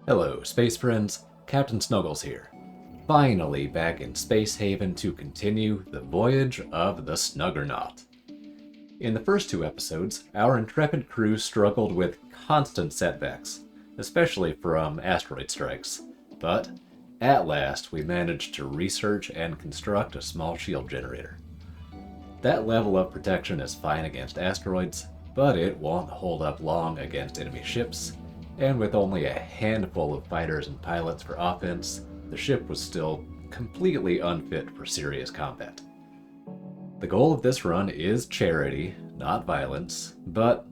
Hello, space friends. Captain Snuggles here. Finally back in Space Haven to continue the voyage of the Snuggernaut. In the first two episodes, our intrepid crew struggled with constant setbacks, especially from asteroid strikes, but at last we managed to research and construct a small shield generator. That level of protection is fine against asteroids, but it won't hold up long against enemy ships, and with only a handful of fighters and pilots for offense, the ship was still completely unfit for serious combat. The goal of this run is charity, not violence, but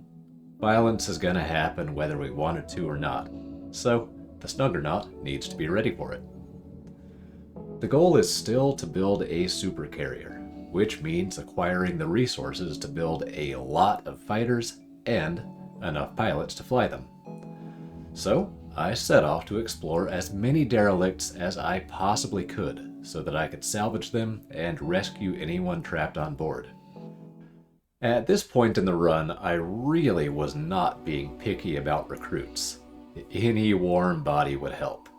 violence is gonna happen whether we want it to or not, so the Snuggernaut needs to be ready for it. The goal is still to build a supercarrier, which means acquiring the resources to build a lot of fighters and enough pilots to fly them. So, I set off to explore as many derelicts as I possibly could so that I could salvage them and rescue anyone trapped on board. At this point in the run, I really was not being picky about recruits. Any warm body would help.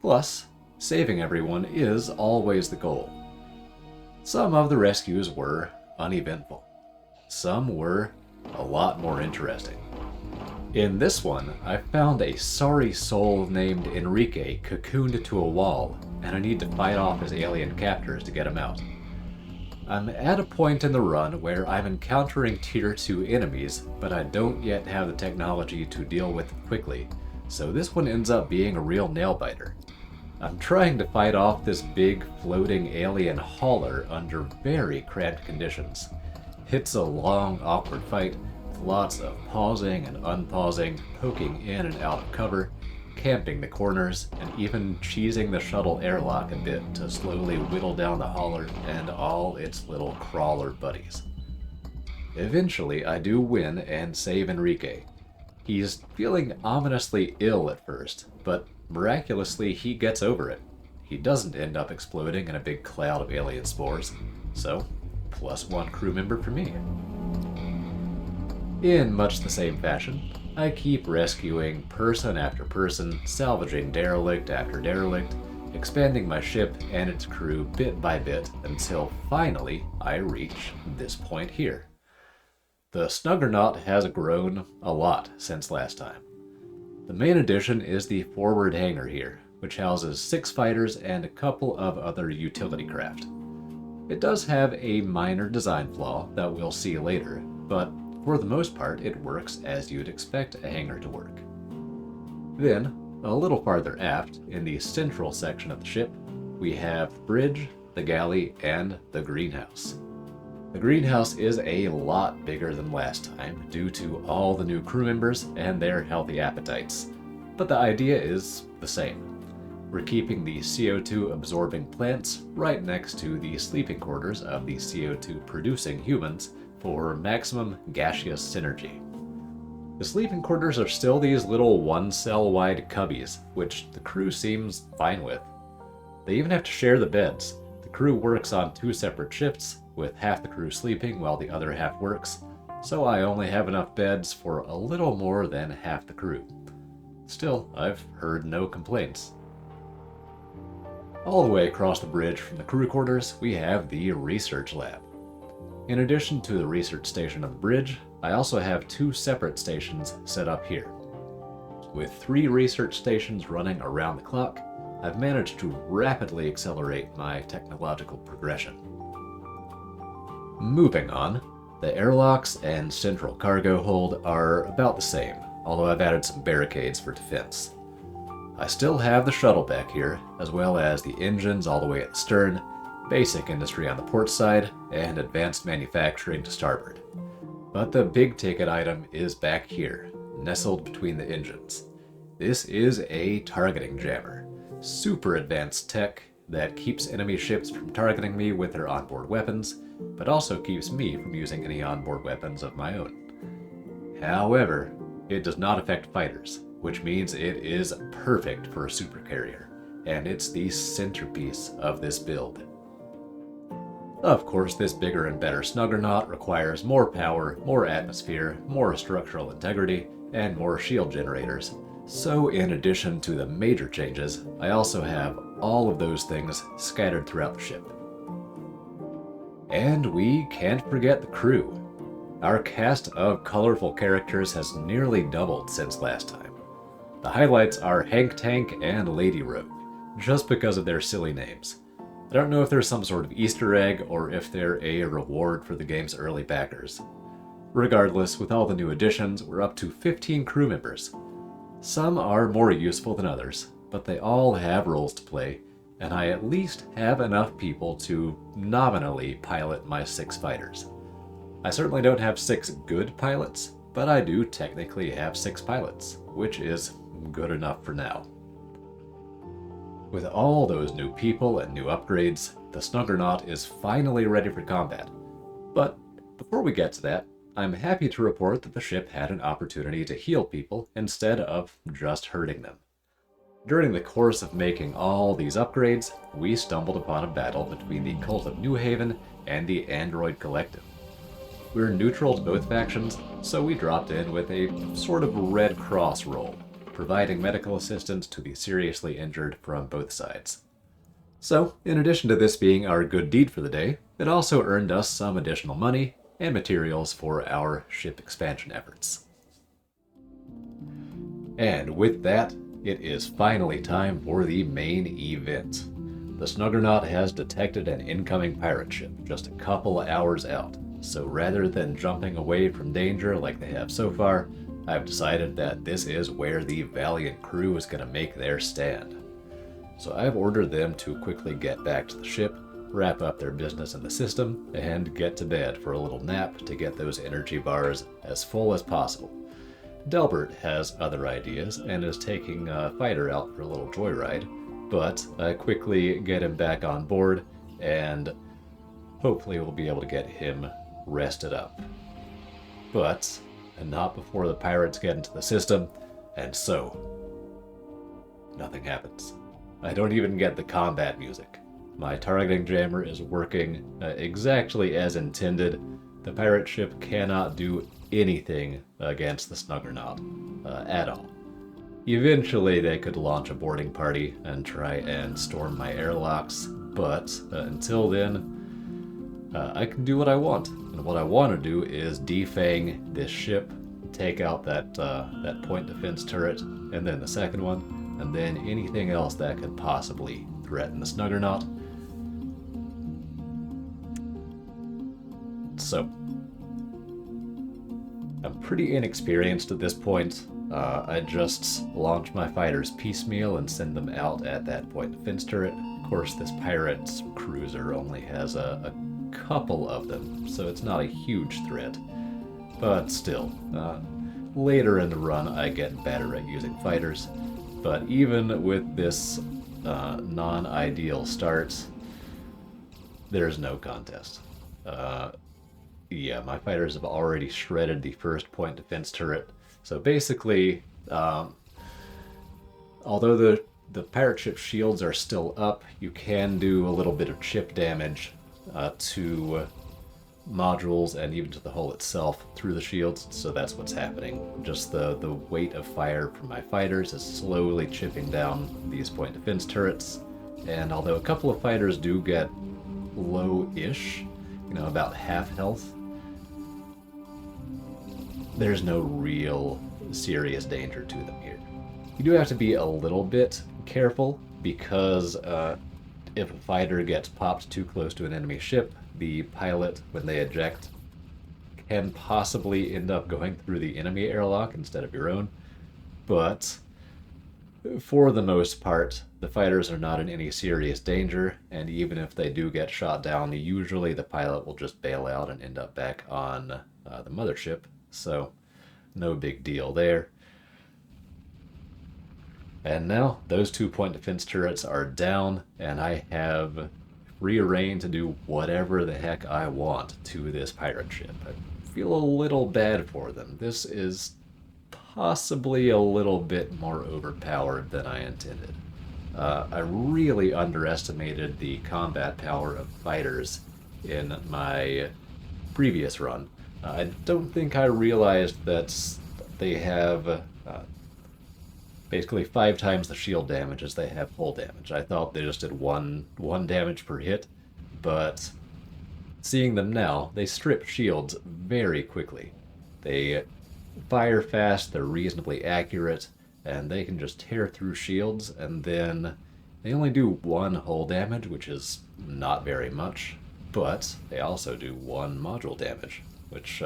Plus, saving everyone is always the goal. Some of the rescues were uneventful. Some were a lot more interesting. In this one, I found a sorry soul named Enrique cocooned to a wall, and I need to fight off his alien captors to get him out. I'm at a point in the run where I'm encountering Tier 2 enemies, but I don't yet have the technology to deal with them quickly, so this one ends up being a real nail-biter. I'm trying to fight off this big floating alien hauler under very cramped conditions. It's a long, awkward fight with lots of pausing and unpausing, poking in and out of cover, camping the corners, and even cheesing the shuttle airlock a bit to slowly whittle down the hauler and all its little crawler buddies. Eventually, I do win and save Enrique. He's feeling ominously ill at first, but miraculously, he gets over it. He doesn't end up exploding in a big cloud of alien spores, so +1 crew member for me. In much the same fashion, I keep rescuing person after person, salvaging derelict after derelict, expanding my ship and its crew bit by bit until finally I reach this point here. The Snuggernaut has grown a lot since last time. The main addition is the forward hangar here, which houses 6 fighters and a couple of other utility craft. It does have a minor design flaw that we'll see later, but for the most part it works as you'd expect a hangar to work. Then, a little farther aft, in the central section of the ship, we have the bridge, the galley, and the greenhouse. The greenhouse is a lot bigger than last time due to all the new crew members and their healthy appetites, but the idea is the same. We're keeping the CO2 absorbing plants right next to the sleeping quarters of the CO2 producing humans for maximum gaseous synergy. The sleeping quarters are still these little 1-cell wide cubbies, which the crew seems fine with. They even have to share the beds. The crew works on 2 separate shifts, with half the crew sleeping while the other half works, so I only have enough beds for a little more than half the crew. Still, I've heard no complaints. All the way across the bridge from the crew quarters, we have the research lab. In addition to the research station on the bridge, I also have 2 separate stations set up here. With 3 research stations running around the clock, I've managed to rapidly accelerate my technological progression. Moving on, the airlocks and central cargo hold are about the same, although I've added some barricades for defense. I still have the shuttle back here, as well as the engines all the way at the stern, basic industry on the port side, and advanced manufacturing to starboard. But the big ticket item is back here, nestled between the engines. This is a targeting jammer, super advanced tech that keeps enemy ships from targeting me with their onboard weapons, but also keeps me from using any onboard weapons of my own. However, it does not affect fighters, which means it is perfect for a supercarrier, and it's the centerpiece of this build. Of course, this bigger and better Snuggernaut requires more power, more atmosphere, more structural integrity, and more shield generators, So in addition to the major changes, I also have all of those things scattered throughout the ship. And we can't forget the crew. Our cast of colorful characters has nearly doubled since last time. The highlights are Hank Tank and Lady Rogue, just because of their silly names. I don't know if there's some sort of Easter egg or if they're a reward for the game's early backers. Regardless, with all the new additions, we're up to 15 crew members. Some are more useful than others, but they all have roles to play, and I at least have enough people to nominally pilot my 6 fighters. I certainly don't have 6 good pilots, but I do technically have 6 pilots, which is good enough for now. With all those new people and new upgrades, the Snuggernaut is finally ready for combat. But before we get to that, I'm happy to report that the ship had an opportunity to heal people instead of just hurting them. During the course of making all these upgrades, we stumbled upon a battle between the Cult of New Haven and the Android Collective. We're neutral to both factions, so we dropped in with a sort of Red Cross role, providing medical assistance to the seriously injured from both sides. So, in addition to this being our good deed for the day, it also earned us some additional money and materials for our ship expansion efforts. And with that, it is finally time for the main event. The Snuggernaut has detected an incoming pirate ship just a couple hours out, so rather than jumping away from danger like they have so far, I've decided that this is where the Valiant crew is going to make their stand. So I've ordered them to quickly get back to the ship, wrap up their business in the system, and get to bed for a little nap to get those energy bars as full as possible. Delbert has other ideas and is taking a fighter out for a little joyride, but I quickly get him back on board, and hopefully we'll be able to get him rested up. But not before the pirates get into the system, and so nothing happens. I don't even get the combat music. My targeting jammer is working exactly as intended. The pirate ship cannot do anything against the Snuggernaut at all. Eventually they could launch a boarding party and try and storm my airlocks, but until then, I can do what I want. And what I want to do is defang this ship, take out that point defense turret, and then the second one, and then anything else that could possibly threaten the Snuggernaut. So, I'm pretty inexperienced at this point. I just launch my fighters piecemeal and send them out at that point defense turret. Of course, this pirate's cruiser only has a couple of them, so it's not a huge threat. But still, later in the run I get better at using fighters. But even with this non-ideal start, there's no contest. Yeah, my fighters have already shredded the first point defense turret. So basically, although the pirate ship shields are still up, you can do a little bit of chip damage to modules and even to the hull itself through the shields, so that's what's happening. Just the weight of fire from my fighters is slowly chipping down these point defense turrets, and although a couple of fighters do get low-ish, about half health, there's no real serious danger to them here. You do have to be a little bit careful, because if a fighter gets popped too close to an enemy ship, the pilot, when they eject, can possibly end up going through the enemy airlock instead of your own. But for the most part, the fighters are not in any serious danger, and even if they do get shot down, usually the pilot will just bail out and end up back on the mothership, so no big deal there. And now, those 2 point defense turrets are down, and I have free reign to do whatever the heck I want to this pirate ship. I feel a little bad for them. This is possibly a little bit more overpowered than I intended. I really underestimated the combat power of fighters in my previous run. I don't think I realized that they have basically 5 times the shield damage as they have hull damage. I thought they just did one damage per hit, but seeing them now, they strip shields very quickly. They fire fast, they're reasonably accurate, and they can just tear through shields, and then they only do 1 hull damage, which is not very much, but they also do 1 module damage, which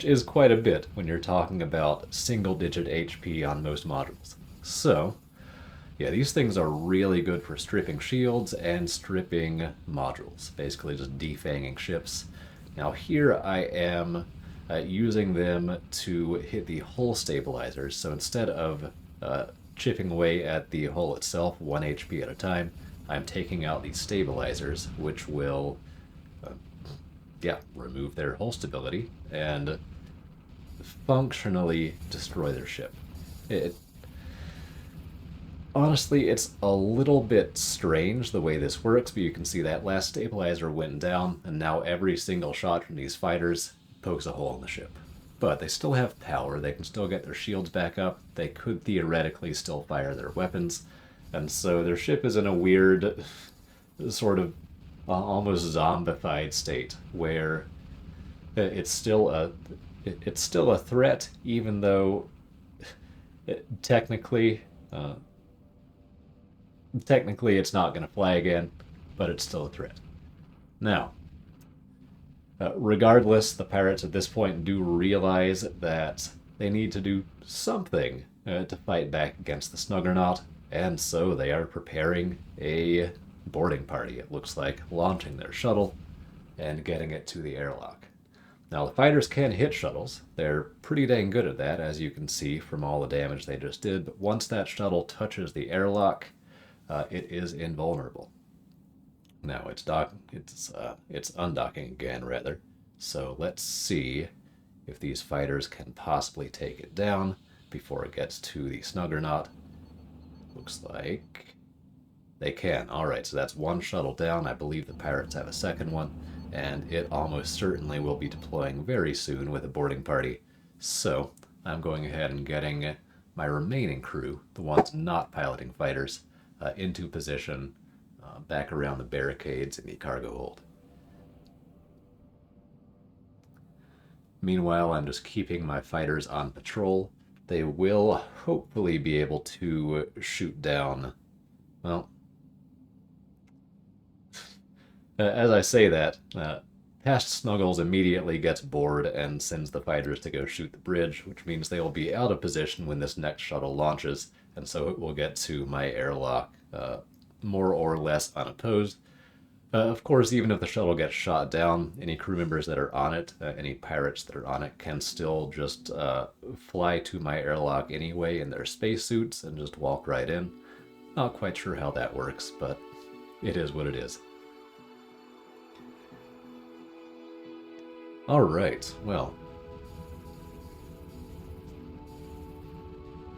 is quite a bit when you're talking about single-digit HP on most modules. So, yeah, these things are really good for stripping shields and stripping modules, basically just defanging ships. Now here I am using them to hit the hull stabilizers, so instead of chipping away at the hull itself 1 HP at a time, I'm taking out these stabilizers, which will remove their hull stability and functionally destroy their ship. Honestly, it's a little bit strange the way this works, but you can see that last stabilizer went down, and now every single shot from these fighters pokes a hole in the ship. But they still have power, they can still get their shields back up, they could theoretically still fire their weapons, and so their ship is in a weird, sort of almost zombified state, where it's still a threat, even though technically it's not going to fly again, but it's still a threat. Now, regardless, the pirates at this point do realize that they need to do something to fight back against the Snuggernaut, and so they are preparing a boarding party, it looks like, launching their shuttle and getting it to the airlock. Now, the fighters can hit shuttles. They're pretty dang good at that, as you can see from all the damage they just did, but once that shuttle touches the airlock, it is invulnerable. Now it's undocking again, rather. So let's see if these fighters can possibly take it down before it gets to the Snuggernaut. Looks like they can. Alright, so that's 1 shuttle down. I believe the pirates have a second one, and it almost certainly will be deploying very soon with a boarding party. So I'm going ahead and getting my remaining crew, the ones not piloting fighters, into position back around the barricades in the cargo hold. Meanwhile, I'm just keeping my fighters on patrol. They will hopefully be able to shoot down, well, as I say that, Past Snuggles immediately gets bored and sends the fighters to go shoot the bridge, which means they will be out of position when this next shuttle launches, and so it will get to my airlock more or less unopposed. Of course, even if the shuttle gets shot down, any crew members that are on it, any pirates that are on it, can still just fly to my airlock anyway in their spacesuits and just walk right in. Not quite sure how that works, but it is what it is. Alright, well.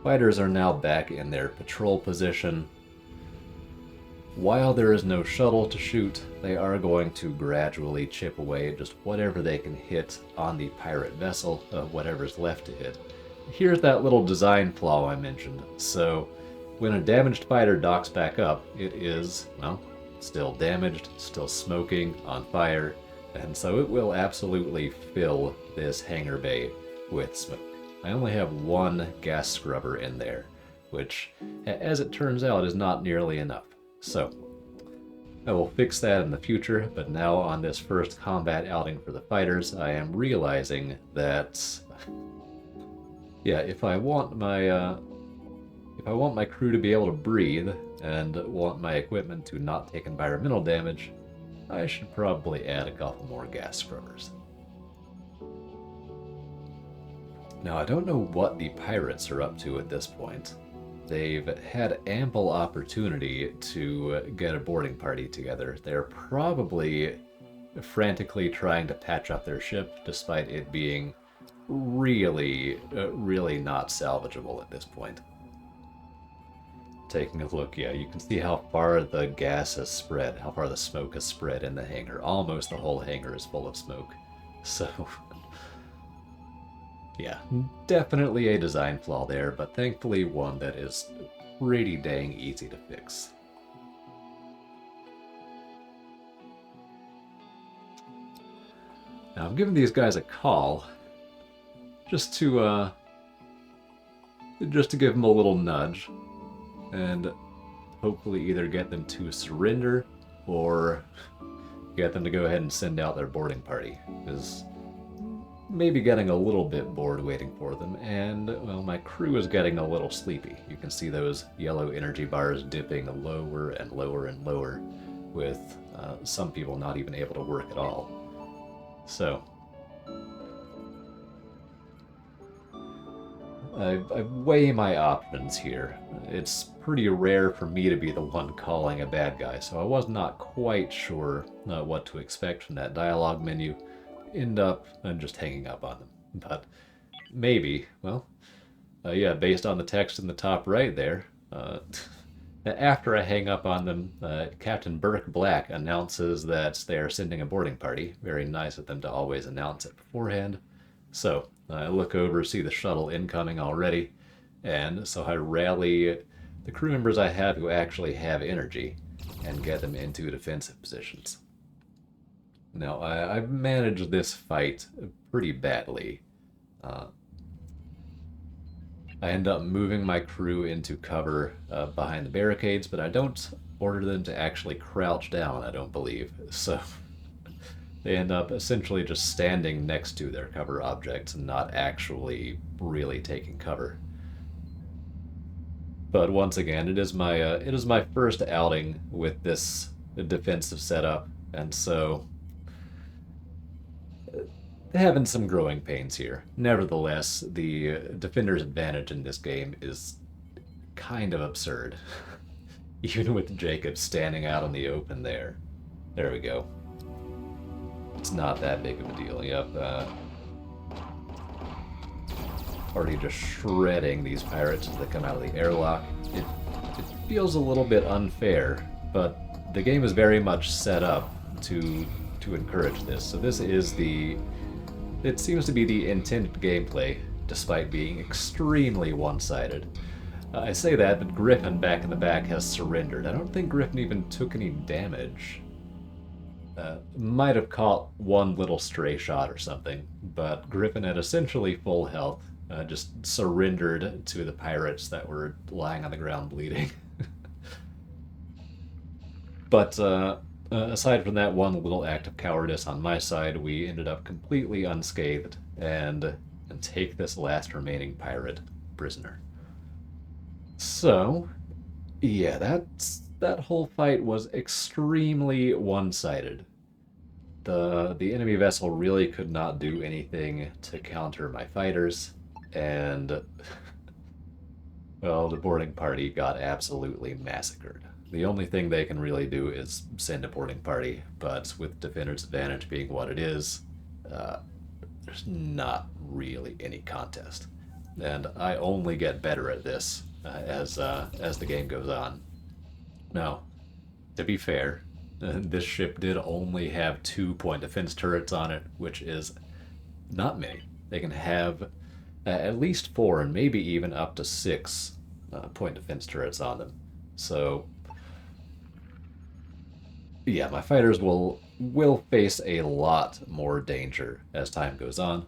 Fighters are now back in their patrol position. While there is no shuttle to shoot, they are going to gradually chip away at just whatever they can hit on the pirate vessel, whatever's left to hit. Here's that little design flaw I mentioned. So, when a damaged fighter docks back up, it is, well, still damaged, still smoking, on fire, and so it will absolutely fill this hangar bay with smoke. I only have 1 gas scrubber in there, which, as it turns out, is not nearly enough. So, I will fix that in the future, but now on this first combat outing for the fighters, I am realizing that, yeah, if I want my crew to be able to breathe, and want my equipment to not take environmental damage, I should probably add a couple more gas scrubbers. Now, I don't know what the pirates are up to at this point. They've had ample opportunity to get a boarding party together. They're probably frantically trying to patch up their ship, despite it being really, really not salvageable at this point. Taking a look, yeah, you can see how far the gas has spread, how far the smoke has spread in the hangar. Almost the whole hangar is full of smoke. So, Yeah, definitely a design flaw there, but thankfully one that is pretty dang easy to fix. Now, I'm giving these guys a call just to give them a little nudge and hopefully either get them to surrender or get them to go ahead and send out their boarding party, because maybe getting a little bit bored waiting for them, and, well, my crew is getting a little sleepy. You can see those yellow energy bars dipping lower and lower and lower, with some people not even able to work at all. So, I weigh my options here. It's pretty rare for me to be the one calling a bad guy, so I was not quite sure what to expect from that dialogue menu. End up just hanging up on them. But maybe, well, yeah, based on the text in the top right there, after I hang up on them, Captain Burke Black announces that they are sending a boarding party. Very nice of them to always announce it beforehand. So I look over, see the shuttle incoming already, and so I rally the crew members I have who actually have energy and get them into defensive positions. Now, I've managed this fight pretty badly. I end up moving my crew into cover behind the barricades, but I don't order them to actually crouch down, I don't believe. So they end up essentially just standing next to their cover objects and not actually really taking cover. But once again, it is my first outing with this defensive setup, and so having some growing pains here. Nevertheless, the defender's advantage in this game is kind of absurd. Even with Jacob standing out in the open there. There we go. It's not that big of a deal. Yep. Already just shredding these pirates as they come out of the airlock. It feels a little bit unfair, but the game is very much set up to encourage this. So this is it seems to be the intended gameplay, despite being extremely one-sided. I say that, but Griffin back in the back has surrendered. I don't think Griffin even took any damage. Might have caught one little stray shot or something, but Griffin had essentially full health, just surrendered to the pirates that were lying on the ground bleeding. But aside from that one little act of cowardice on my side, we ended up completely unscathed and take this last remaining pirate prisoner. So, yeah, that whole fight was extremely one-sided. The enemy vessel really could not do anything to counter my fighters, and well, the boarding party got absolutely massacred. The only thing they can really do is send a boarding party, but with Defender's advantage being what it is, there's not really any contest. And I only get better at this as the game goes on. Now, to be fair, this ship did only have 2 point defense turrets on it, which is not many. They can have at least 4 and maybe even up to 6 point defense turrets on them. So, yeah, my fighters will face a lot more danger as time goes on.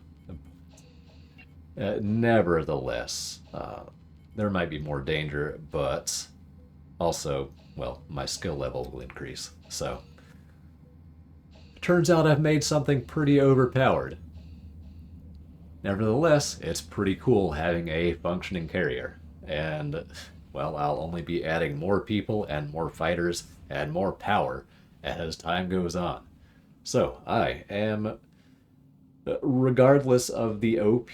Nevertheless, there might be more danger, but also, well, my skill level will increase. So, turns out I've made something pretty overpowered. Nevertheless, it's pretty cool having a functioning carrier. And, well, I'll only be adding more people and more fighters and more power as time goes on. So, I am, regardless of the OP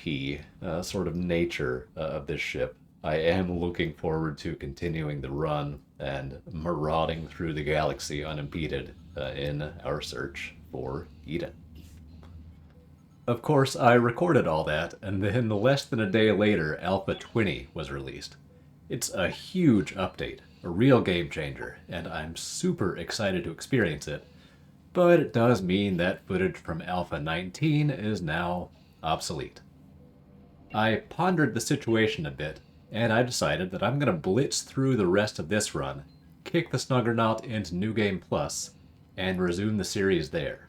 sort of nature of this ship, I am looking forward to continuing the run and marauding through the galaxy unimpeded in our search for Eden. Of course, I recorded all that, and then less than a day later, Alpha 20 was released. It's a huge update, a real game changer, and I'm super excited to experience it, but it does mean that footage from Alpha 19 is now obsolete. I pondered the situation a bit, and I decided that I'm going to blitz through the rest of this run, kick the Snuggernaut into New Game Plus, and resume the series there.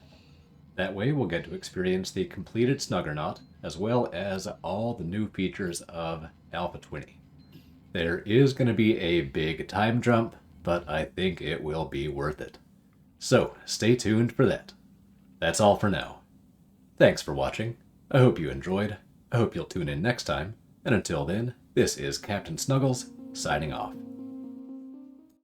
That way we'll get to experience the completed Snuggernaut, as well as all the new features of Alpha 20. There is going to be a big time jump, but I think it will be worth it. So, stay tuned for that. That's all for now. Thanks for watching. I hope you enjoyed. I hope you'll tune in next time. And until then, this is Captain Snuggles, signing off.